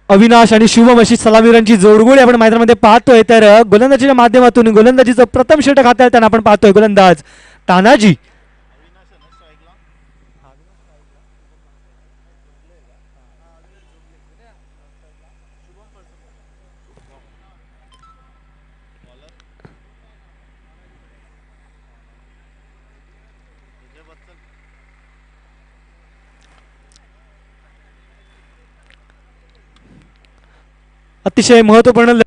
अविनाश आणि शुभम अशी सलामीरांची जोडगोळी आपण मैदानामध्ये पाहतोय. तर गोलंदाजीच्या माध्यमातून गोलंदाजीचं प्रथम षटक हाताळताना आपण पाहतोय गोलंदाज तानाजी. अतिशय महत्वपूर्ण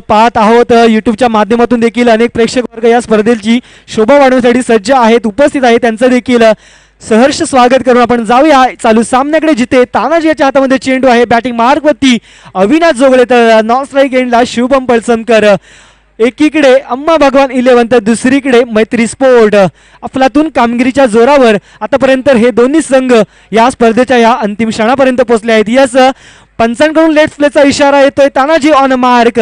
पाहत आहोत. युट्यूबच्या माध्यमातून देखील अनेक प्रेक्षक वर्ग या स्पर्धेची शोभा वाढवण्यासाठी सज्ज आहेत, उपस्थित आहेत. त्यांचं देखील सहर्ष स्वागत करून आपण जाऊया चालू सामन्याकडे, जिथे तानाजी याच्या हातामध्ये चेंडू आहे. बॅटिंग मार्गवरती अविनाश जोगळे, तर नॉन स्ट्राईक एंडला शुभम पळसमकर. एकीकडे अम्मा भगवान 11 तर दुसरीकडे मैत्री स्पोर्ट. अफलातून कामगिरीच्या जोरावर आतापर्यंत हे दोन्ही संघ या स्पर्धेच्या या अंतिम क्षणापर्यंत पोहोचले आहेत. यस, पंचांकडून लेट प्लेचा इशारा येतोय. Tanaji on mark.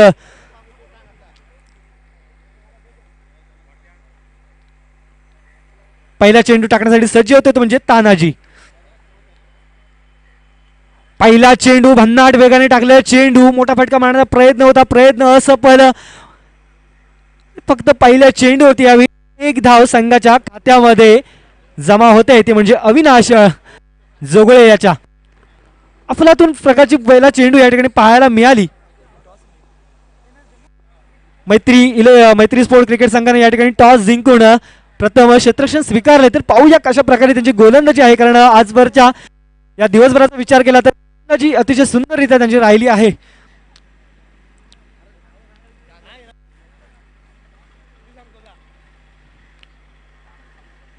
पहिला चेंडू टाकण्यासाठी सज्ज होते तो म्हणजे तानाजी. पहिला चेंडू भन्नाट वेगाने टाकलं. चेंडू मोठा फटका मारण्याचा प्रयत्न होता, प्रयत्न असफल. फक्त पहिल्या चेंडू होती. यावेळी एक धाव संघाच्या खात्यामध्ये जमा होते, ते म्हणजे अविनाश जोगळे याच्या. अफलातून प्रकारची पहिला चेंडू या ठिकाणी पाहायला मिळाली. मैत्री स्पोर्ट क्रिकेट संघाने या ठिकाणी टॉस जिंकून प्रथम क्षेत्ररक्षण स्वीकारले. तर पाहूया कशा प्रकारे त्यांची गोलंदाजी आहे, कारण आजवरच्या या दिवसभराचा विचार केला तर गोलंदाजी अतिशय सुंदररित्या त्यांची राहिली आहे.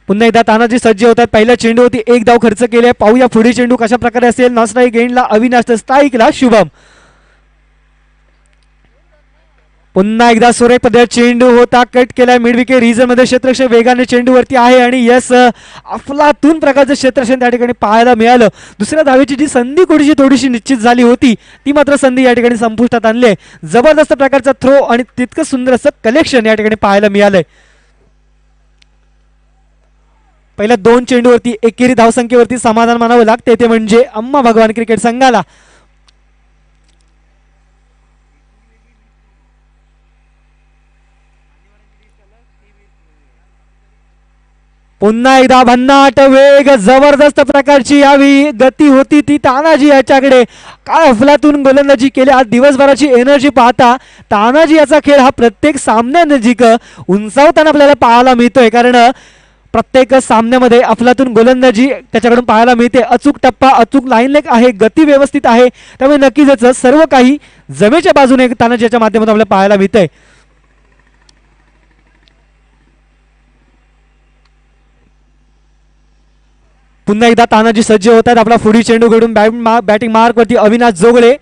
पुन्हा एकदा तानाजी सज्ज होतात. पहिल्या चेंडू होती, एक धाव खर्च केले. पाहूया पुढे चेंडू कशा प्रकारे असेल. नॉन स्ट्राईक एंडला अविनाश, तर स्ट्राईकला शुभम. पुन्हा एकदा सुरेख पद्धत चेंडू होता, कट केलाय मिड विकेट रिजन मध्ये. क्षेत्ररक्षण वेगाने चेंडूवरती आहे आणि यस, अफलातून प्रकारचं क्षेत्ररक्षण त्या ठिकाणी पाहायला मिळालं. दुसऱ्या धावेची जी संधी थोडीशी निश्चित झाली होती, ती मात्र संधी या ठिकाणी संपुष्टात आणली. जबरदस्त प्रकारचा थ्रो आणि तितकं सुंदर असं कलेक्शन या ठिकाणी पाहायला मिळालंय. पहिल्या दोन चेंडूवरती एकेरी धावसंख्येवरती समाधान मानावं लागते, ते म्हणजे अम्मा भगवान क्रिकेट संघाला. पुन्हा एकदा भन्नाट वेग, जबरदस्त प्रकारची यावी गती होती ती तानाजी याच्याकडे. काय अफलातून गोलंदाजी केली. आज दिवसभराची एनर्जी पाहता तानाजी याचा खेळ हा प्रत्येक सामन्यानजीक उंचावताना आपल्याला पाहायला मिळतोय, कारण प्रत्येक सामन्यामध्ये अफलातून गोलंदाजी त्याच्याकडून पाहायला मिळते. अचूक टप्पा, अचूक लाईन लेग आहे, गती व्यवस्थित आहे, त्यामुळे नक्कीच सर्व काही जमेच्या बाजूने तानाजीच्या माध्यमातून आपल्याला पाहायला मिळतंय. पुन्हा एकदा तानाजी सज्ज होत आहेत. आपला पुढील चेंडू घडून बॅटिंग मार्क वरती अविनाश जोगळे.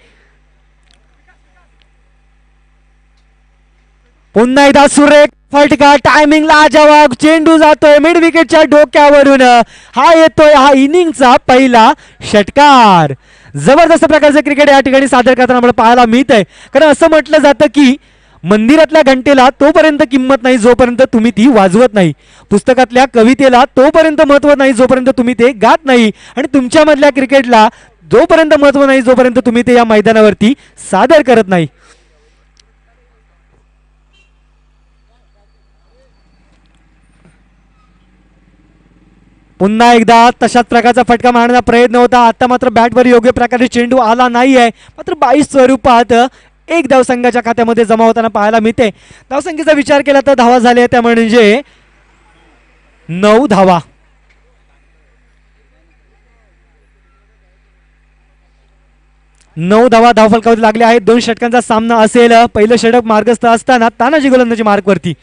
पुन्हा एकदा सुरेख फटका, टायमिंग लाजवाब. चेंडू जातोय मिड विकेटच्या डोक्यावरून. हा येतोय हा इनिंगचा पहिला षटकार. जबरदस्त प्रकारचे क्रिकेट या ठिकाणी सादर करताना आपल्याला पाहायला मिळत आहे, कारण असं म्हटलं जातं की मंदिरातल्या घंटेला तोपर्यंत किंमत नाही जोपर्यंत तुम्ही ती वाजवत नाही. पुस्तकातल्या कवितेला तोपर्यंत महत्व नाही जोपर्यंत तुम्ही ते गात नाही. आणि तुमच्यामधल्या क्रिकेटला जोपर्यंत महत्व नाही जोपर्यंत तुम्ही ते या मैदानावरती सादर करत नाही. पुन्हा एकदा तशाच प्रकारचा फटका मारण्याचा प्रयत्न होता. आता मात्र बॅटवर योग्य प्रकारे चेंडू आला नाहीये, मात्र 22 स्वरूपात एक धाव संघाच्या खात्यामध्ये जमा होताना पाहायला मिळते. धावसंख्येचा विचार केला तर धावा झाल्या त्या म्हणजे 9 धावा. धावफलकावरती लागले आहेत. 2 षटकांचा सामना असेल. पहिलं षटक मार्गस्थ असताना तानाजी गोलंदाजी मार्कवरती.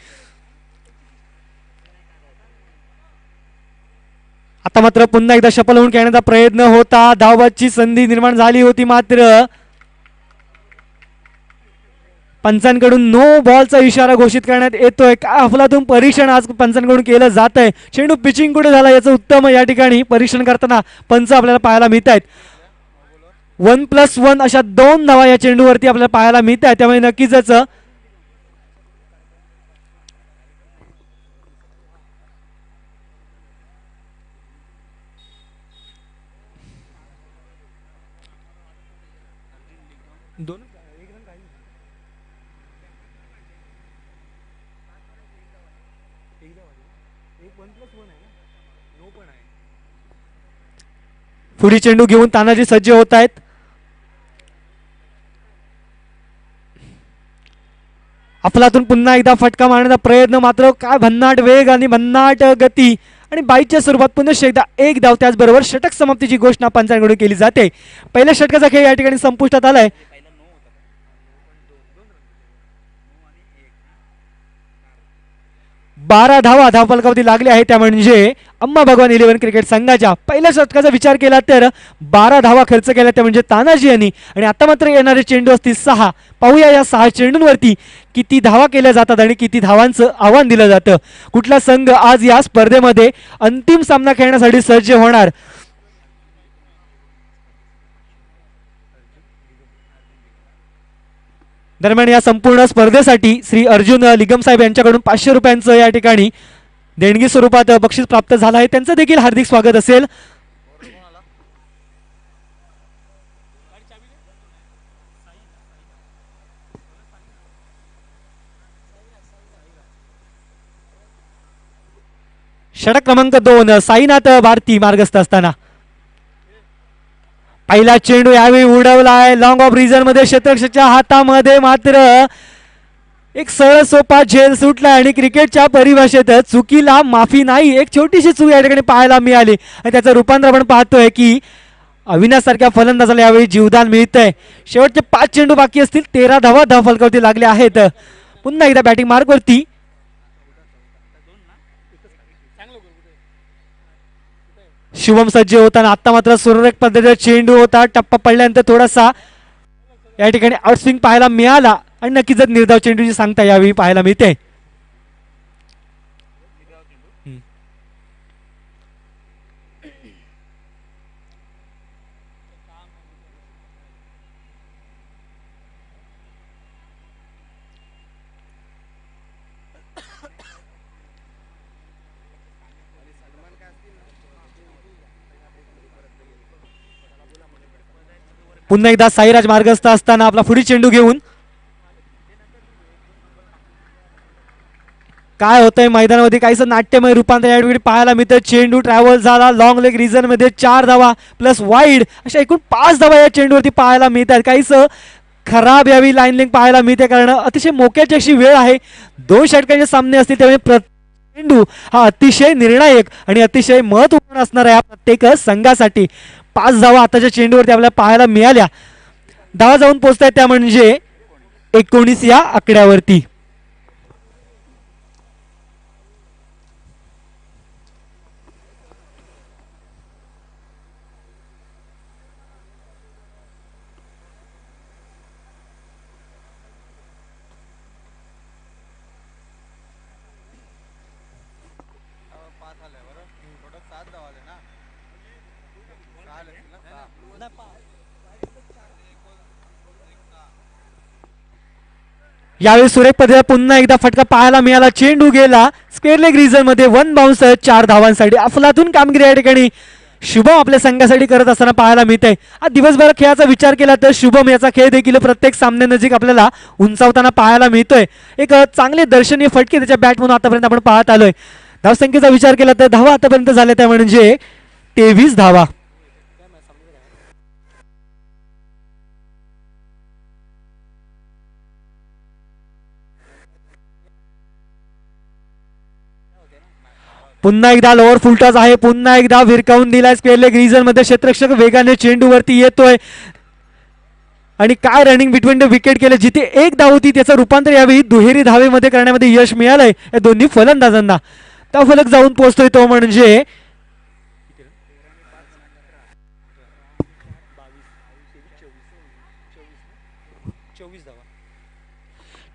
आता मात्र पुन्हा एकदा शफल होऊन खेळण्याचा प्रयत्न होता. धावबादची संधी निर्माण झाली होती, मात्र पंचांकडून नो बॉलचा इशारा घोषित करण्यात येतोय. काय अफलातून परीक्षण आज पंचांकडून केलं जात आहे. चेंडू पिचिंग कुठे झाला याचं उत्तम या ठिकाणी परीक्षण करताना पंच आपल्याला पाहायला मिळत आहेत. 1+1 अशा 2 धावा या चेंडूवरती आपल्याला पाहायला मिळत आहेत. त्यामुळे नक्कीच दोन पुढी चेंडू घेऊन तानाजी सज्ज होत आहेत. अफलातून पुन्हा एकदा फटका मारण्याचा प्रयत्न, मात्र काय भन्नाट वेग आणि भन्नाट गती आणि बाईच्या स्वरूपात पुन्हा एकदा एक धाव, त्याचबरोबर षटक समाप्तीची घोषणा पंचांकडून केली जाते. पहिल्या षटकाचा खेळ या ठिकाणी संपुष्टात आलाय. 12 धावा धावफलकावरती लागल्या आहेत. त्या म्हणजे अम्मा भगवान 11 क्रिकेट संघाच्या. पहिल्या षटकाचा विचार केला तर 12 धावा खर्च केल्या त्या म्हणजे तानाजी यांनी, आणि आता मात्र येणारे चेंडू असतील 6. पाहूया या 6 चेंडूंवरती किती धावा केल्या जातात आणि किती धावांचं आव्हान दिलं जातं. कुठला संघ आज या स्पर्धेमध्ये अंतिम सामना खेळण्यासाठी सज्ज होणार. दरम्यान या संपूर्ण स्पर्धेसाठी श्री अर्जुन लिगम साहेब यांच्याकडून 500 रुपयांचं या ठिकाणी देणगी स्वरूपात बक्षीस प्राप्त झालं आहे. त्यांचं देखील हार्दिक स्वागत असेल. षटक क्रमांक 2 साईनाथ भारती मार्गस्थ असताना पहिला चेंडू यावेळी उडवलाय लॉंग ऑफ रिझन मध्ये. क्षेत्ररक्षकाच्या हातामध्ये मात्र एक सरळ सोपा झेल सुटला आणि क्रिकेटच्या परिभाषेत चुकीला माफी नाही. एक छोटीशी चूक या ठिकाणी पाहायला मिळाली आणि त्याचं रूपांतर आपण पाहतोय की अविनाश सारख्या फलंदाजाला यावेळी जीवदान मिळतंय. शेवटचे 5 चेंडू बाकी असतील. 13 धावा धावफलकावरती लागल्या आहेत. पुन्हा एकदा बॅटिंग मार्कवरती शुभम सज्ज होताना. आता मात्र सुरळीत पद्धतीचा चेंडू होता. टप्पा पडल्यानंतर थोडासा या ठिकाणी आउटस्विंग पाहायला मिळाला आणि नक्कीच निर्धाव चेंडूची सांगता यावेळी पाहायला मिळते. पुन्हा एकदा साईराज मार्गस्थ असताना आपला पुढील चेंडू घेऊन काय होतंय मैदानामध्ये काहीसं नाट्यमय रूपांतर या ठिकाणी पाहायला मिळतं. चेंडू ट्रॅव्हल झाला लॉंग लेग रिजन मध्ये 4 धावा प्लस वाईड अशा एकूण 5 धावा या चेंडूवरती पाहायला मिळतात. काहीसं खराब यावी लाईन लिंक पाहायला मिळते कारण अतिशय मोक्याची अशी वेळ आहे. 2 षटकांचे सामने असतील त्यामुळे चेंडू हा अतिशय निर्णायक आणि अतिशय महत्त्वपूर्ण असणार आहे प्रत्येक संघासाठी. 5 धावा आताच्या चेंडूवरती आपल्याला पाहायला मिळाल्या. धावा जाऊन पोहोचतायत त्या म्हणजे 19 या आकड्यावरती. यावेळी सुरेख पद्धतीने पुन्हा एकदा फटका पाहायला मिळाला. चेंडू गेला स्क्वेअर लेग रिजन मध्ये 1 बाउन्स 4 धावांसाठी. अफलातून कामगिरी या ठिकाणी शुभम आपल्या संघासाठी करत असताना पाहायला मिळते. आज दिवसभर खेळाचा विचार केला तर शुभम याचा खेळ देखील प्रत्येक सामन्यानजीक आपल्याला उंचावताना पाहायला मिळतोय. एक चांगले दर्शनीय फटके त्याच्या बॅट म्हणून आतापर्यंत आपण पाहत आलोय. धावसंख्येचा विचार केला तर धावा आतापर्यंत झाल्या त्या म्हणजे 23 धावा. पुन्हा एकदा लोअर फुलटॉस आहे. पुन्हा एकदा विरकावून दिलाय स्क्वेअर लेग रिजन मध्ये. क्षेत्ररक्षक वेगाने चेंडूवरती येतोय आणि काय रनिंग बिटवीन द विकेट केलं. जिथे एक धाव होती त्याचं रूपांतर यावेळी दुहेरी धावेमध्ये करण्यामध्ये यश मिळालंय या दोन्ही फलंदाजांना. त्या फलक जाऊन पोहोचतोय तो म्हणजे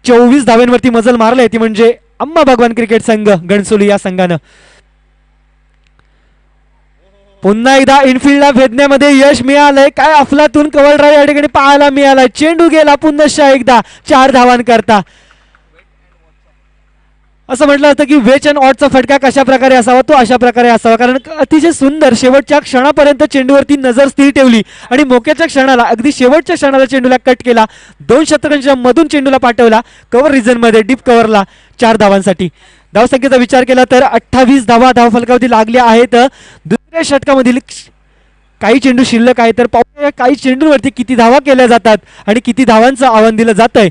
24 धावांवरती मजल मारलाय ती म्हणजे अम्मा भगवान क्रिकेट संघ गणसोली या संघानं. पुन्हा एकदा इनफिल्डला भेदण्यामध्ये यश मिळालंय. काय अफलातून कव्हर ड्राईव्ह या ठिकाणी पाहायला मिळालाय. चेंडू गेला पुन्हा एकदा 4 धावांकरता. असं म्हटलं होतं की वेच अँड ऑडचा फटका कशा प्रकारे असावा तो अशा प्रकारे असावा, कारण अतिशय सुंदर शेवटच्या क्षणापर्यंत चेंडूवरती नजर स्थिर ठेवली आणि मोक्याच्या क्षणाला अगदी शेवटच्या क्षणाला चेंडूला कट केला, 2 षटकांच्या मधून चेंडूला पाठवला कव्हर रिजनमध्ये डीप कव्हरला 4 धावांसाठी. धावसंख्येचा विचार केला तर 28 धावा धावफलकावरती लागल्या आहेत. दुसऱ्या षटकामधील काही चेंडू शिल्लक आहे, तर पाहूया काही चेंडूवरती किती धावा केल्या जातात आणि किती धावांचं आव्हान दिलं जात आहे.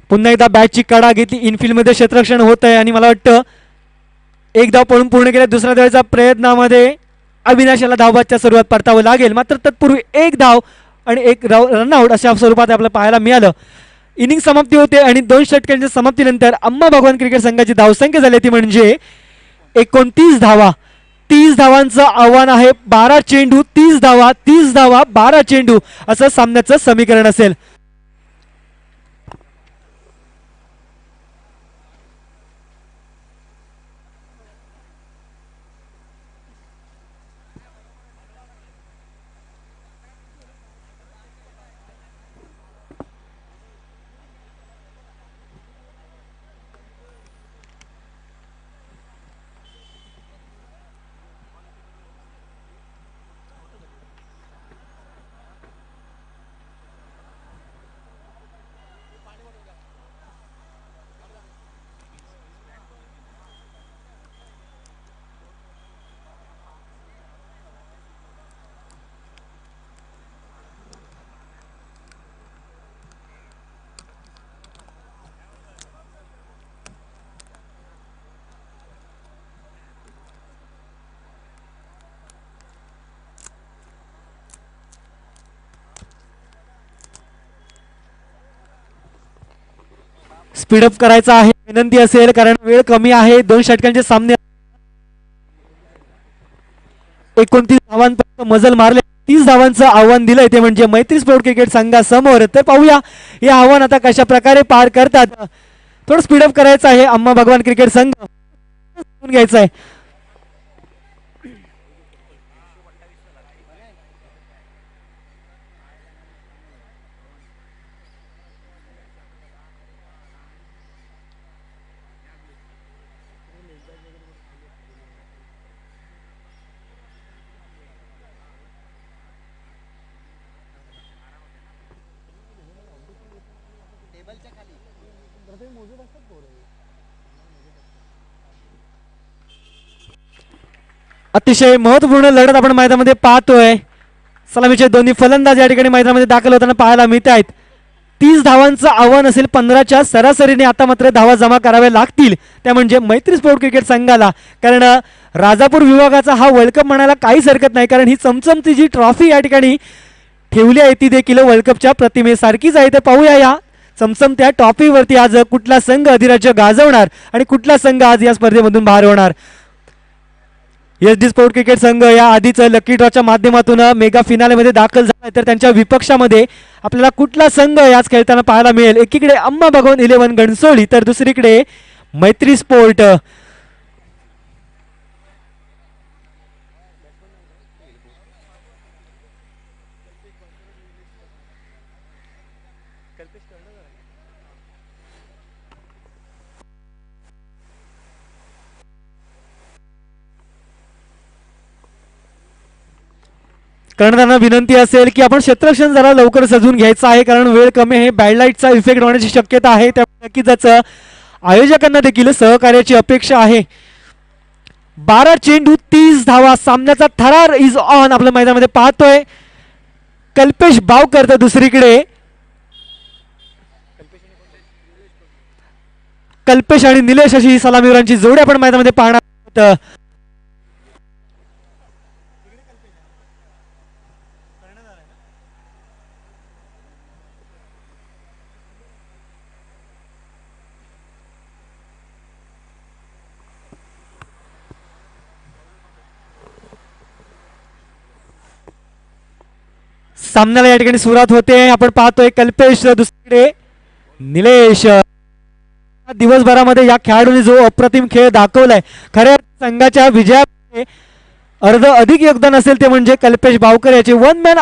पुन्हा एकदा बॅटची कडा घेतली, इनफिल्डमध्ये क्षेत्ररक्षण होत आहे आणि मला वाटतं एक धाव पळून पूर्ण केल्या. दुसऱ्या धावेच्या प्रयत्नामध्ये अविनाश याला धावबादच्या सुरुवात परतावं लागेल, मात्र तत्पूर्वी एक धाव आणि एक रनआउट अशा स्वरूपात आपल्याला पाहायला मिळालं. इनिंग समाप्ती होते आणि 2 षटकांच्या समाप्तीनंतर अंबा भगवान क्रिकेट संघाची धावसंख्या झाली ती म्हणजे 29 धावा. 30 धावांचं आव्हान आहे. 12 चेंडू 30 धावा, 30 धावा 12 चेंडू असं सामन्याचं समीकरण असेल. स्पीडअप करायचा आहे विनंती असेल, कारण वेळ कमी आहे. 2 षटकांचे सामने 29 धावांपर्यंत मजल मारले. 30 धावांचं आव्हान दिलंय ते म्हणजे मैत्री स्पोर्ट क्रिकेट संघासमोर. तर पाहूया हे आव्हान आता कशा प्रकारे पार करतात. थोडं स्पीडअप करायचं आहे अंबा भगवान क्रिकेट संघ घ्यायचा आहे. अतिशय महत्वपूर्ण लढत आपण मैदानामध्ये पाहतोय. सलामीचे दोन्ही फलंदाज या ठिकाणी मैदानामध्ये दाखल होताना पाहायला मिळत आहेत. 30 धावांचं आव्हान असेल 15च्या सरासरीने. आता मात्र धावा जमा कराव्या लागतील त्या म्हणजे मैत्री स्पोर्ट क्रिकेट संघाला, कारण राजापूर विभागाचा हा वर्ल्ड कप म्हणायला काहीच हरकत नाही, कारण ही चमचमती जी ट्रॉफी या ठिकाणी ठेवली आहे ती देखील वर्ल्ड कपच्या प्रतिमेसारखीच आहे. तर पाहूया या चमचमत्या ट्रॉफीवरती आज कुठला संघ अधिराज्य गाजवणार आणि कुठला संघ आज या स्पर्धेमधून बाहेर होणार. SD स्पोर्ट क्रिकेट संघ या आधीच लकी ड्रॉच्या माध्यमातून मेगा फिनालेमध्ये दाखल झाला, तर त्यांच्या विपक्षामध्ये आपल्याला कुठला संघ याच खेळताना पाहायला मिळेल. एकीकडे अंबा भगवान 11 घणसोली तर दुसरीकडे मैत्री स्पोर्ट. कर्णधारांना विनंती असेल की आपण क्षेत्ररक्षण जरा लवकर सजून घ्यायचं आहे, कारण वेळ कमी आहे. बॅड लाईटचा इफेक्ट होण्याची शक्यता आहे, त्यामुळे नक्कीच आयोजकांना देखील सहकार्याची अपेक्षा आहे. 12 चेंडू 30 धावा सामन्याचा थरार इज ऑन आपल्या मैदानामध्ये पाहतोय. कल्पेश बावकर तर दुसरीकडे कल्पेश आणि निलेश अशी सलामीवीरांची जोडी आपण मैदानामध्ये पाहणार आहोत. सामन्याला या ठिकाणी सुरुवात होते. आपण पाहतोय कल्पेश दुसरीकडे निलेश. दिवसभरामध्ये या खेळाडूंनी जो अप्रतिम खेळ दाखवलाय, खऱ्या संघाच्या विजयामध्ये अर्ध अधिक योगदान असेल ते म्हणजे कल्पेश भावकर याचे वन मॅन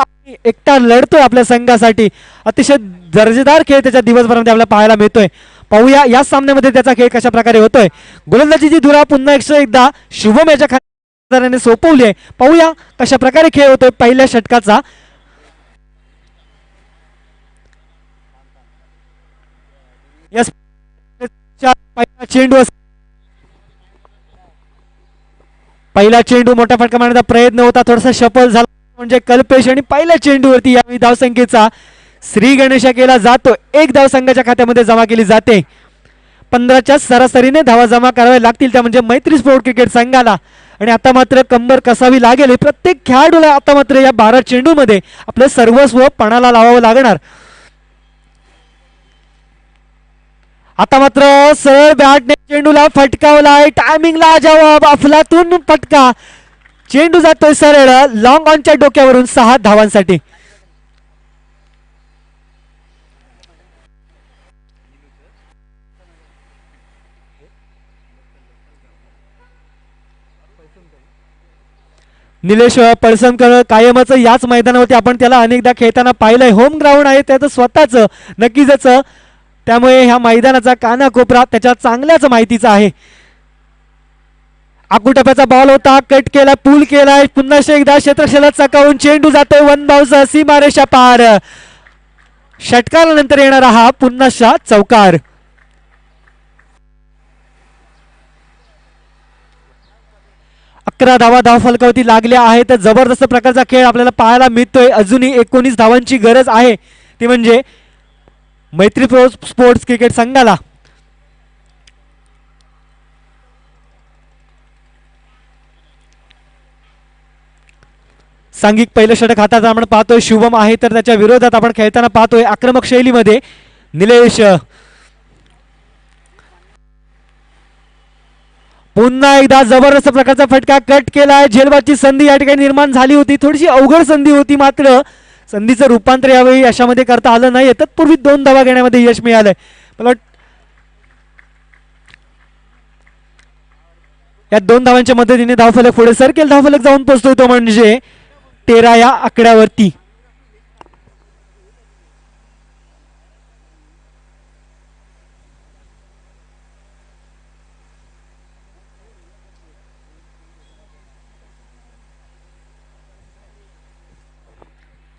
एकटा लढतोय आपल्या संघासाठी. अतिशय दर्जेदार खेळ त्याच्या दिवसभरामध्ये आपल्याला पाहायला मिळतोय. पाहूया या सामन्यामध्ये त्याचा खेळ कशा प्रकारे होतोय. गोलंदाजीची धुरा पुन्हा एकदा शुभम याच्या खात्याने सोपवली आहे. पाहूया कशा प्रकारे खेळ होतोय पहिल्या षटकाचा. चेंडू पहिला चेंडू मोठ्या फटका मारण्याचा प्रयत्न होता. थोडासा शफल झाला म्हणजे कल्पेश आणि पहिल्या चेंडूवरती यावेळी धावसंख्येचा श्री गणेशा केला जातो. एक धाव संघाच्या खात्यामध्ये जमा केली जाते. 15च्या सरासरीने धावा जमा कराव्या लागतील त्या म्हणजे मैत्री स्पोर्ट क्रिकेट संघाला. आणि आता मात्र कंबर कसावी लागेल प्रत्येक खेळाडूला. आता मात्र या 12 चेंडूमध्ये आपलं सर्वस्व पणाला लावावं लागणार. आता मात्र सरळ बॅटने चेंडूला फटकावलाय. टायमिंगला जवाब अफलातून फटका. चेंडू जातोय सरळ लॉंग ऑनच्या डोक्यावरून 6 धावांसाठी. निलेश पळसमकर कायमच याच मैदानावरती आपण त्याला अनेकदा खेळताना पाहिलंय. होम ग्राउंड आहे त्याचं स्वतःच नक्कीच. त्यामुळे ह्या मैदानाचा कानाकोपरा त्याच्या चांगल्याच माहितीचा आहे. आकुटप्याचा बॉल होता. कट केला पूल केलाय. पुन्हा एकदा क्षेत्रक्षेत्रात चकावून चेंडू जातोय वन बाउन्स सीमारेषा पार. षटकारानंतर येणारा हा पुन्हा चौकार. अकरा धावा धावफलकावरती लागल्या आहेत. जबरदस्त प्रकारचा खेळ आपल्याला पाहायला मिळतोय. अजूनही 19 धावांची गरज आहे. ती म्हणजे मैत्री स्पोर्ट्स क्रिकेट संघाला. सांघिक पहिलं षटक हातात आपण पाहतोय. शुभम आहे तर त्याच्या विरोधात आपण खेळताना पाहतोय आक्रमक शैलीमध्ये निलेश. पुन्हा एकदा जबरदस्त प्रकारचा फटका. कट केलाय. झेलबादची संधी या ठिकाणी निर्माण झाली होती. थोडीशी अवघड संधी होती मात्र संधीचं रूपांतर यावेळी अशामध्ये करता आलं नाही. तत्पूर्वी 2 धावा घेण्यामध्ये यश मिळालंय. मला या 2 धावांच्या मदतीने धावफलक पुढे सरकेल. धावफलक जाऊन पोहोचतोय तो म्हणजे 13 या आकड्यावरती.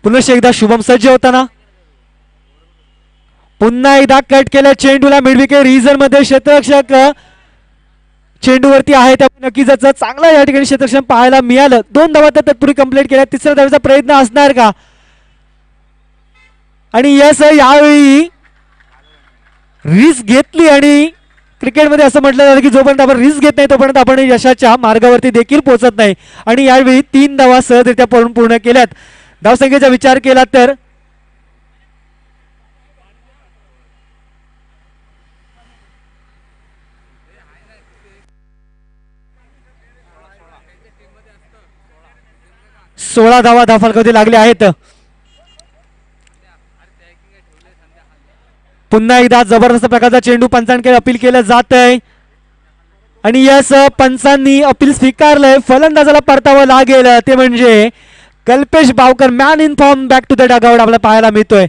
पुन्हा एकदा शुभम सज्ज होताना. पुन्हा एकदा कट केल्या चेंडूला मिडविकेट रिझन मध्ये क्षेत्ररक्षक चेंडूवरती आहे. त्यामुळे नक्कीच चांगला या ठिकाणी क्षेत्ररक्षण पाहायला मिळालं. 2 धावा तत्पूर्वी कंप्लीट केल्या. तिसऱ्या धावेचा प्रयत्न असणार का. आणि यस यावेळी रिस्क घेतली. आणि क्रिकेटमध्ये असं म्हटलं जातं की जोपर्यंत आपण रिस्क घेत नाही तोपर्यंत आपण यशाच्या मार्गावरती देखील पोहोचत नाही. आणि यावेळी 3 धावा सहजरित्या पूर्ण केल्यात. धावसंख्येचा विचार केला तर 16 धावा धावफलकावरती लागले आहेत. पुन्हा एकदा जबरदस्त प्रकारचा चेंडू पंचांकडे अपील केलं जात आहे. आणि यस पंचांनी अपील स्वीकारलंय. फलंदाजाला परतावं लागेल ते म्हणजे Kalpesh Bhavkar. Man in form back to the dugout आपल्याला पाहायला मिळतोय.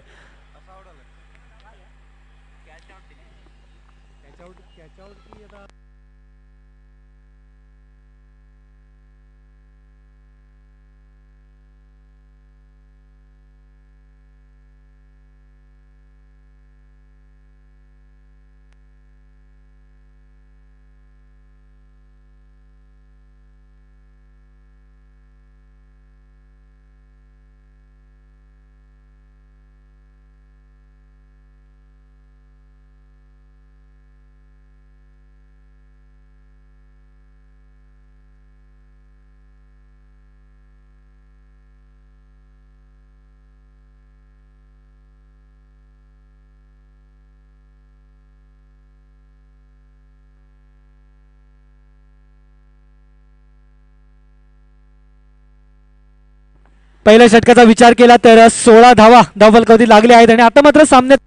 पहिल्या षटकाचा विचार केला तर 16 धावा धावफलकावरती लागले आहेत. आणि आता मात्र सामन्यात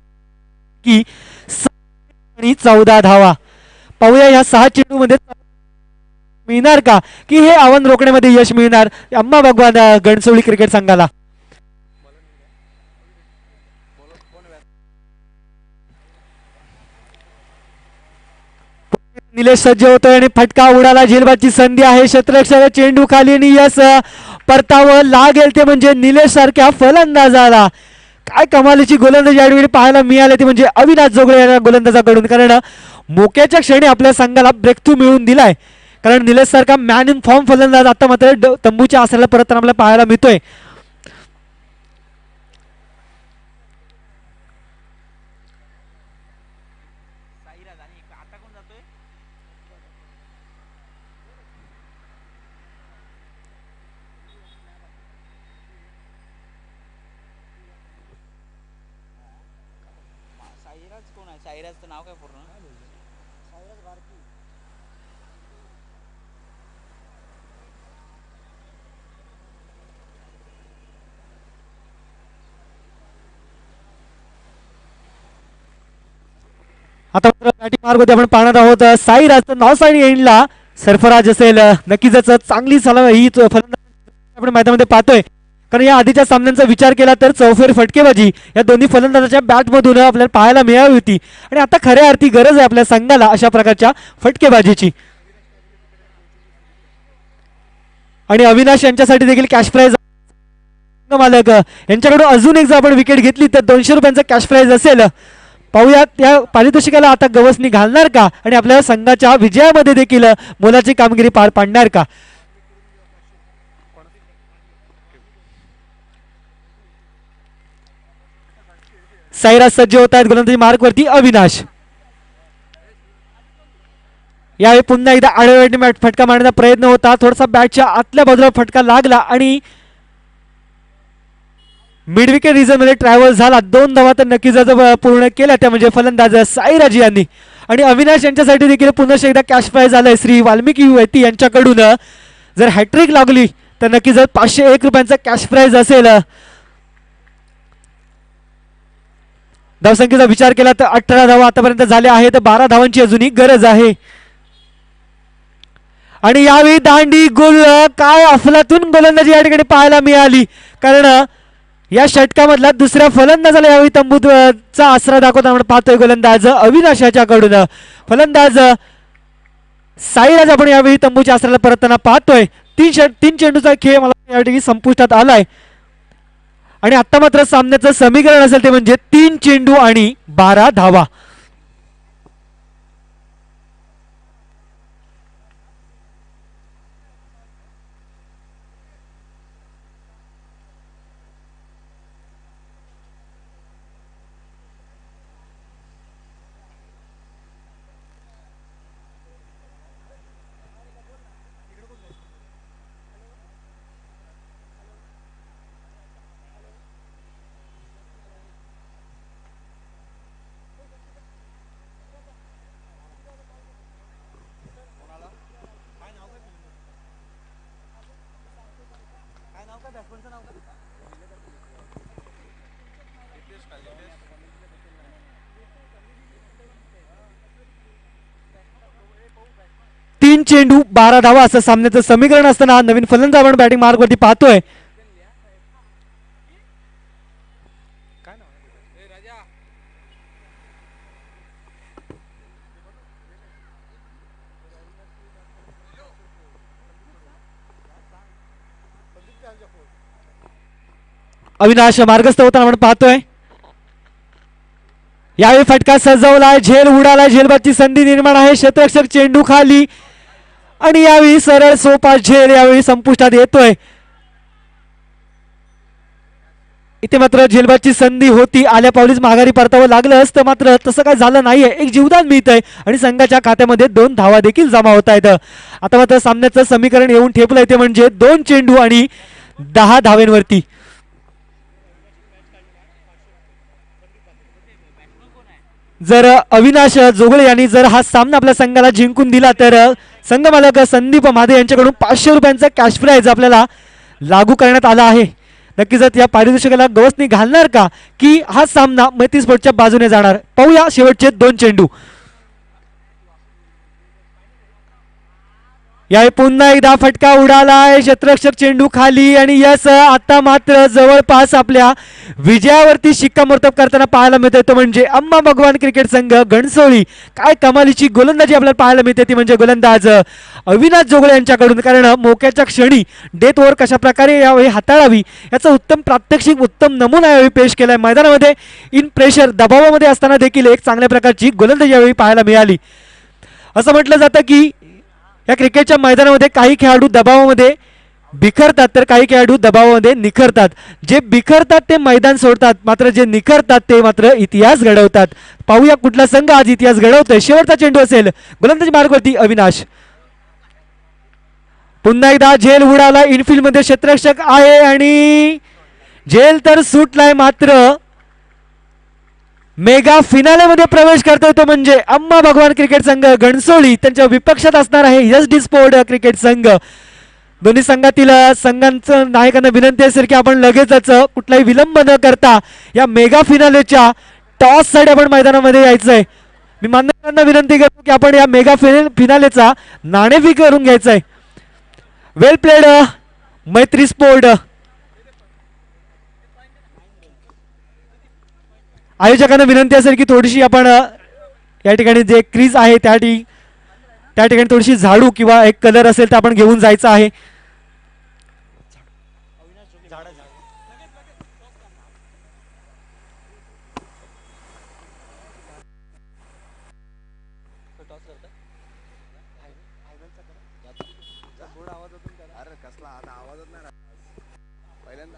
की 14 धावा. पाहूया या 6 चेंडूमध्ये मिळणार का की हे आव्हान रोखण्यामध्ये यश मिळणार अम्मा भगवान घणसोली क्रिकेट संघाला. निलेश सज्ज होतोय आणि फटका उडाला. झेलबादची संधी आहे. क्षेत्ररक्षक चेंडू खाली आणि यस परतावं लागेल ते म्हणजे निलेश सारख्या फलंदाजाला. काय कमालीची गोलंदाजी यावेळी पाहायला मिळाली ती म्हणजे अविनाश जोगळे या गोलंदाजाकडून. कारण मोक्याच्या क्षणी आपल्या संघाला ब्रेक थ्रू मिळवून दिलाय. कारण निलेश सारखा मॅन इन फॉर्म फलंदाज आता मात्र तंबूच्या आसऱ्याला परत आपल्याला पाहायला मिळतोय. साईराजचं नाव काय पूर्ण? आता बॅटिंग मार्ग होते आपण पाहणार आहोत. साईराजचं नाव साईड एंडला सरफराज असेल. नक्कीच चांगली ही फलंदाज आपण मैदानामध्ये पाहतोय. कारण या आधीच्या सामन्यांचा विचार केला तर चौफेर फटकेबाजी या दोन्ही फलंदाजाच्या बॅटमधून आपल्याला पाहायला मिळाली होती. आणि आता खऱ्या अर्थी गरज आहे आपल्या संघाला अशा प्रकारच्या फटकेबाजीची. आणि अविनाश यांच्यासाठी देखील कॅश प्राइज मालक यांच्याकडून अजून एक जर आपण विकेट घेतली तर 200 रुपयांचा कॅश प्राइज असेल. पाहूया त्या पारितोषिकाला आता गवसणी घालणार का आणि आपल्या संघाच्या विजयामध्ये देखील मोलाची कामगिरी पार पाडणार का. साईराज सज्ज होत आहेत. गोलंदाजी मार्कवरती अविनाश. यावेळी पुन्हा एकदा आडव्या फटका मारण्याचा प्रयत्न होता. थोडासा बॅटच्या आतल्या बाजूला फटका लागला आणि मिड विकेट रिझन मध्ये ट्रॅव्हल झाला. 2 धावा तर नक्कीच पूर्ण केल्या त्या म्हणजे फलंदाज साईराज यांनी. आणि अविनाश यांच्यासाठी देखील पुन्हा एकदा कॅश प्राइज आलाय श्री वाल्मिकी युवती यांच्याकडून. जर हॅट्रिक लागली तर नक्कीच 501 रुपयांचा कॅश प्राइज असेल. धावसंख्येचा विचार केला तर 18 धावा आतापर्यंत झाल्या आहेत. 12 धावांची अजूनही गरज आहे. आणि यावेळी दांडी गोल काय अफलातून गोलंदाजी या ठिकाणी पाहायला मिळाली. कारण या षटकामधला दुसऱ्या फलंदाजाला यावेळी तंबूचा आसरा दाखवताना आपण पाहतोय गोलंदाज अविनाश याच्याकडून. फलंदाज साईराज आपण यावेळी तंबूच्या आसऱ्याला परतताना पाहतोय. 3 चेंडूचा खेळ मला या ठिकाणी संपुष्टात आलाय. आणि आता मात्र सामन्याचं समीकरण असेल ते म्हणजे 3 चेंडू आणि 12 धावा. तीन चेंडू 12 धावा असं सामन्याचं समीकरण असताना नवीन फलंदाज आपण बॅटिंग मार्गवरती पाहतोय. अविनाश मार्गस्थ होताना आपण पाहतोय. यावेळी फटका सजवलाय. झेल उडालाय. झेलबादची संधी निर्माण आहे. क्षेत्ररक्षक चेंडू खाली आणि यावेळी सरळ सोपा झेल यावेळी संपुष्टात येतोय. इथे मात्र झेलबादची संधी होती. आल्या पावलीच माघारी परतावं लागलं असतं मात्र तसं काय झालं नाहीये. एक जीवदान मिळतंय आणि संघाच्या खात्यामध्ये 2 धावा देखील जमा होत आहेत. आता मात्र सामन्याचं समीकरण येऊन ठेपलंय ते म्हणजे 2 चेंडू आणि 10 धावेंवरती. जर अविनाश जोगळे यांनी जर हा सामना आपल्या संघाला जिंकून दिला तर संघ मालक संदीप माधे यांच्याकडून 500 रुपयांचा कॅश प्राइज आपल्याला लागू करण्यात आला आहे. नक्कीच या पारितोषिकाला गवसणी घालणार का की हा सामना मैत्री स्पोर्टच्या बाजूने जाणार. पाहूया शेवटचे 2 चेंडू. या पुन्हा एकदा फटका उडालाय, क्षेत्ररक्षक चेंडू खाली आणि यस आता मात्र जवळपास आपल्या विजयावरती शिक्कामोर्तब करताना पाहायला मिळतोय तो म्हणजे अम्मा भगवान क्रिकेट संघ घणसोळी. काय कमालीची गोलंदाजी आपल्याला पाहायला मिळते ती म्हणजे गोलंदाज अविनाश जोगळे यांच्याकडून. कारण मोक्याच्या क्षणी डेथ ओव्हर कशा प्रकारे यावेळी हाताळावी याचा उत्तम प्रात्यक्षिक, उत्तम नमुना यावेळी पेश केलाय. मैदानामध्ये इन प्रेशर दबावामध्ये असताना देखील एक चांगल्या प्रकारची गोलंदाजी यावेळी पाहायला मिळाली. असं म्हटलं जातं की या क्रिकेटच्या मैदानामध्ये काही खेळाडू दबावामध्ये बिखरतात तर काही खेळाडू दबावामध्ये निखरतात. जे बिखरतात ते मैदान सोडतात, मात्र जे निखरतात ते मात्र इतिहास घडवतात. पाहूया कुठला संघ आज इतिहास घडवतोय. शेवटचा चेंडू असेल, गोलंदाजी मार्गवरती अविनाश. पुन्हा एकदा झेल उडाला, इनफिल्ड मध्ये क्षेत्ररक्षक आहे आणि झेल तर सुटलाय, मात्र मेगा फिनाले मध्ये प्रवेश करतोय तो म्हणजे अम्मा भगवान क्रिकेट संघ घणसोळी. त्यांच्या विपक्षात असणार आहे एस डी स्पोर्ट क्रिकेट संघ. दोन्ही संघातील संघांचं नायकांना विनंती असेल की आपण लगेचच कुठलाही विलंब न करता या मेगा फिनालेच्या टॉस साठी आपण मैदानामध्ये यायचंय. मी मान्यवरांना विनंती करतो की आपण या मेगा फिनालेचा नाणेफेक करून घ्यायचंय. वेल प्लेड मैत्री स्पोर्ट. आयोजकांना विनंती असेल की थोडीशी आपण या ठिकाणी जे क्रीज आहे त्या ठिकाणी थोडीशी झाडू किंवा एक कलर असेल तर आपण घेऊन जायचं आहे. अरे कसला आता आवाजच नाही पहिल्यांदा